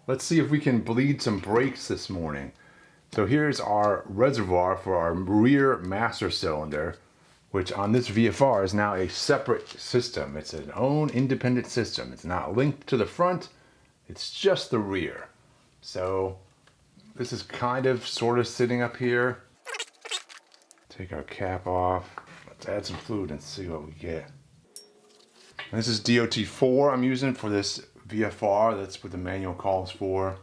Let's see if we can bleed some brakes this morning. So here's our reservoir for our rear master cylinder, which on this VFR is now a separate system. It's an own independent system. It's not linked to the front, it's just the rear. So this is kind of sort of sitting up here. Take our cap off. Let's add some fluid and see what we get. And this is DOT4 I'm using for this VFR. That's what the manual calls for.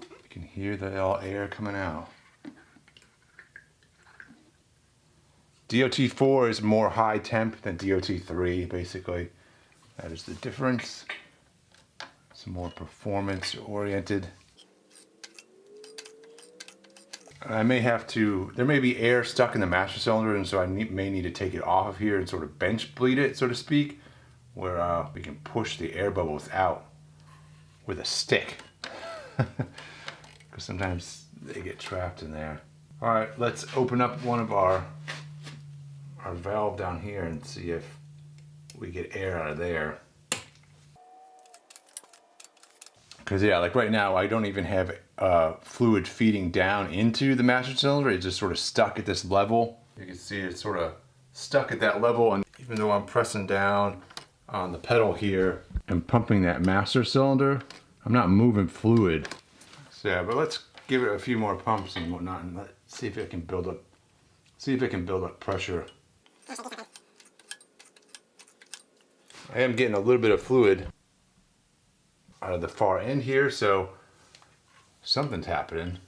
You can hear the air coming out. DOT4 is more high temp than DOT3, basically. That is the difference. It's more performance oriented. I may have to, there may be air stuck in the master cylinder, and so I may need to take it off of here and sort of bench bleed it, so to speak, where we can push the air bubbles out with a stick. Because sometimes they get trapped in there. All right, let's open up one of our valve down here and see if we get air out of there. Because yeah, like right now I don't even have fluid feeding down into the master cylinder. It's just sort of stuck at this level. You can see it's sort of stuck at that level, and even though I'm pressing down on the pedal here and pumping that master cylinder, I'm not moving fluid. So yeah, but let's give it a few more pumps and whatnot, and let's see if it can build up pressure. I am getting a little bit of fluid out of the far end here, so something's happening.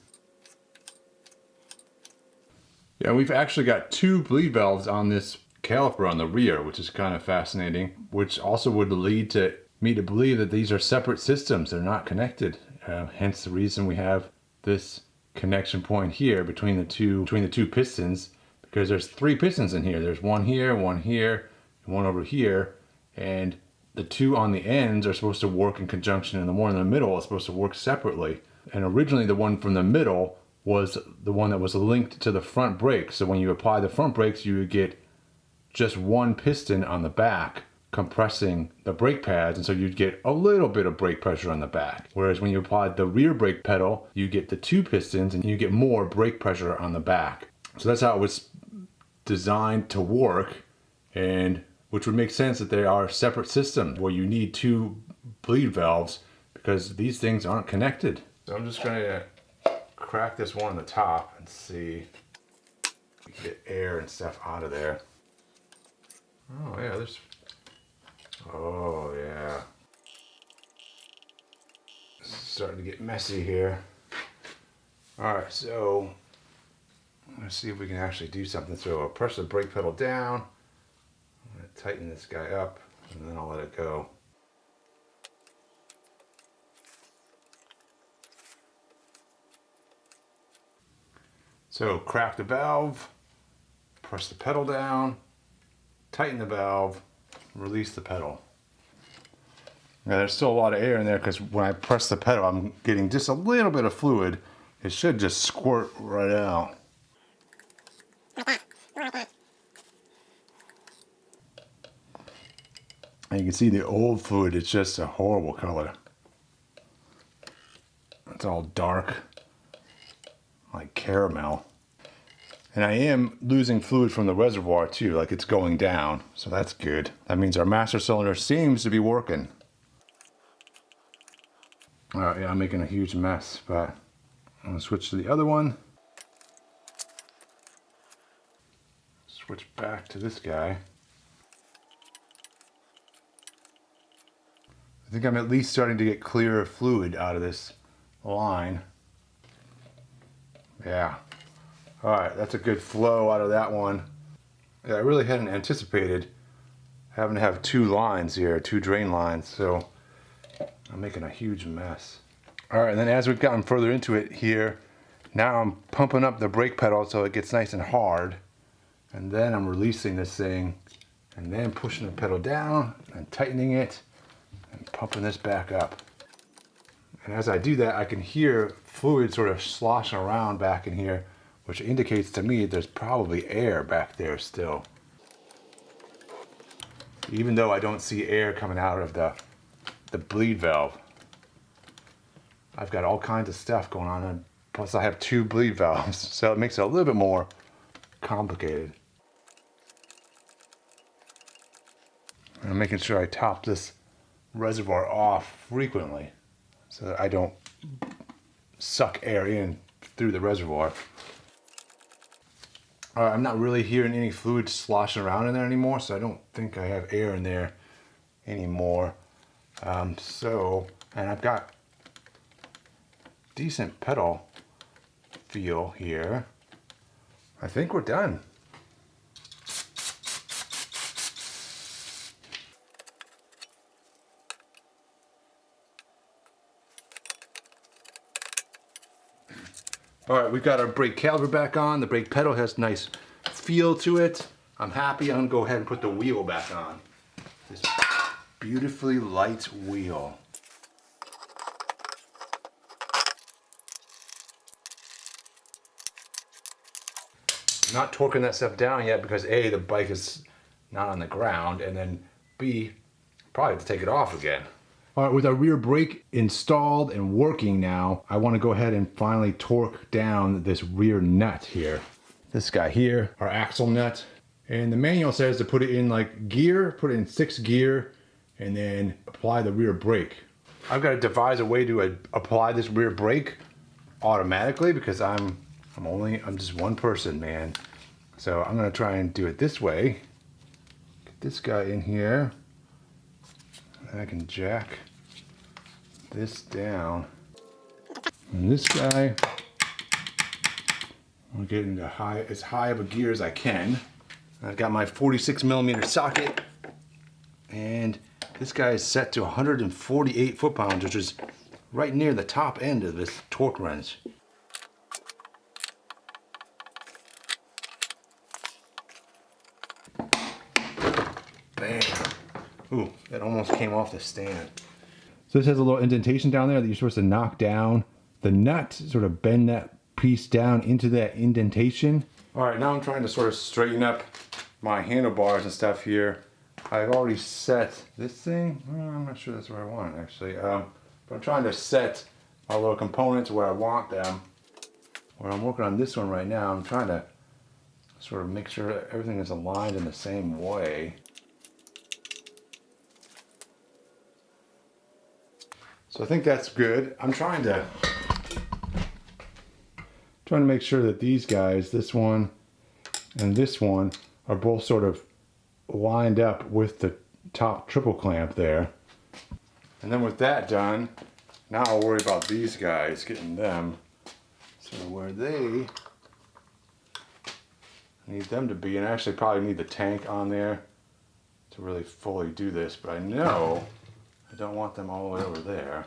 Yeah, we've actually got two bleed valves on this caliper on the rear, which is kind of fascinating, which also would lead to me to believe that these are separate systems. They're not connected. Hence the reason we have this connection point here between the two pistons, because there's three pistons in here. There's one here, and one over here, and the two on the ends are supposed to work in conjunction, and the one in the middle is supposed to work separately. And originally the one from the middle was the one that was linked to the front brake. So when you apply the front brakes, you would get just one piston on the back compressing the brake pads, and so you'd get a little bit of brake pressure on the back. Whereas when you applied the rear brake pedal, you get the two pistons and you get more brake pressure on the back. So that's how it was designed to work, and which would make sense that they are separate systems where you need two bleed valves because these things aren't connected. So I'm just going to crack this one on the top and see if we can get air and stuff out of there. Oh yeah, oh yeah. This is starting to get messy here. Alright, so let's see if we can actually do something. So I'll press the brake pedal down. I'm going to tighten this guy up, and then I'll let it go. So crack the valve, press the pedal down, tighten the valve, release the pedal. Now there's still a lot of air in there because when I press the pedal, I'm getting just a little bit of fluid. It should just squirt right out. And you can see the old fluid, it's just a horrible color. It's all dark, like caramel. And I am losing fluid from the reservoir too, like it's going down, so that's good. That means our master cylinder seems to be working. Alright, yeah, I'm making a huge mess, but I'm gonna switch to the other one. Switch back to this guy. I think I'm at least starting to get clearer fluid out of this line. Yeah. Alright, that's a good flow out of that one. Yeah, I really hadn't anticipated having to have two lines here, two drain lines, so I'm making a huge mess. Alright, and then as we've gotten further into it here, now I'm pumping up the brake pedal so it gets nice and hard, and then I'm releasing this thing, and then pushing the pedal down and tightening it and pumping this back up. And as I do that, I can hear fluid sort of sloshing around back in here, which indicates to me there's probably air back there still. even though I don't see air coming out of the bleed valve. I've got all kinds of stuff going on, and plus I have 2 bleed valves, so it makes it a little bit more complicated. And I'm making sure I top this reservoir off frequently so that I don't suck air in through the reservoir. All right, I'm not really hearing any fluid sloshing around in there anymore, so I don't think I have air in there anymore. And I've got decent pedal feel here. I think we're done. All right, we've got our brake caliper back on. The brake pedal has a nice feel to it. I'm happy. I'm gonna go ahead and put the wheel back on. This beautifully light wheel. I'm not torquing that stuff down yet because A, the bike is not on the ground, and then B, probably have to take it off again. All right, with our rear brake installed and working now, I want to go ahead and finally torque down this rear nut here. This guy here, our axle nut. And the manual says to put it in like gear, put it in 6th gear, and then apply the rear brake. I've got to devise a way to apply this rear brake automatically because I'm just one person, man. So I'm gonna try and do it this way. Get this guy in here. And I can jack this down. And this guy, I'll get into as high of a gear as I can. I've got my 46mm socket, and this guy is set to 148 foot-pounds, which is right near the top end of this torque wrench. Bam. Ooh, that almost came off the stand. So this has a little indentation down there that you're supposed to knock down the nut, sort of bend that piece down into that indentation. All right, now I'm trying to sort of straighten up my handlebars and stuff here. I've already set this thing. I'm not sure that's where I want it actually. But I'm trying to set my little components where I want them. Where I'm working on this one right now, I'm trying to sort of make sure everything is aligned in the same way. So I think that's good. I'm trying to make sure that these guys, this one and this one, are both sort of lined up with the top triple clamp there. And then with that done, now I'll worry about these guys, getting them sort of where they need them to be. And I actually probably need the tank on there to really fully do this, but I know I don't want them all the way over there.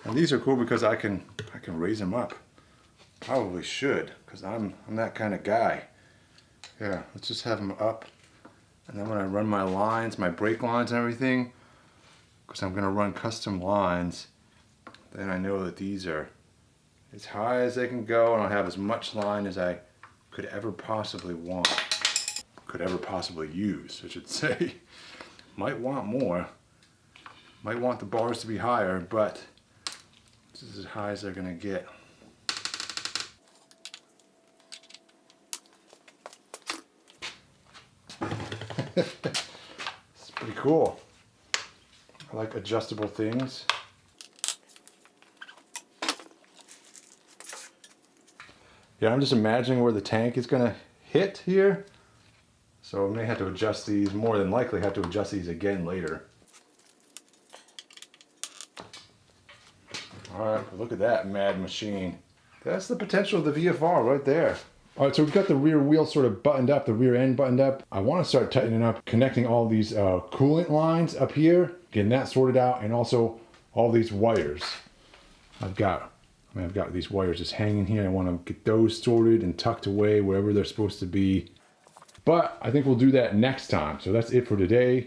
And these are cool because I can raise them up. Probably should, because I'm that kind of guy. Yeah, let's just have them up. And then when I run my lines, my brake lines and everything, because I'm gonna run custom lines, then I know that these are as high as they can go, and I'll have as much line as I could ever possibly want. Could ever possibly use, I should say. Might want more. Might want the bars to be higher, but this is as high as they're gonna get. It's pretty cool. I like adjustable things. Yeah, I'm just imagining where the tank is gonna hit here. So I may have to adjust these, more than likely have to adjust these again later. All right, look at that mad machine. That's the potential of the VFR right there. All right, so we've got the rear wheel sort of buttoned up, the rear end buttoned up. I want to start tightening up, connecting all these coolant lines up here, getting that sorted out, and also all these wires. I've got these wires just hanging here. I want to get those sorted and tucked away wherever they're supposed to be. But I think we'll do that next time. So that's it for today.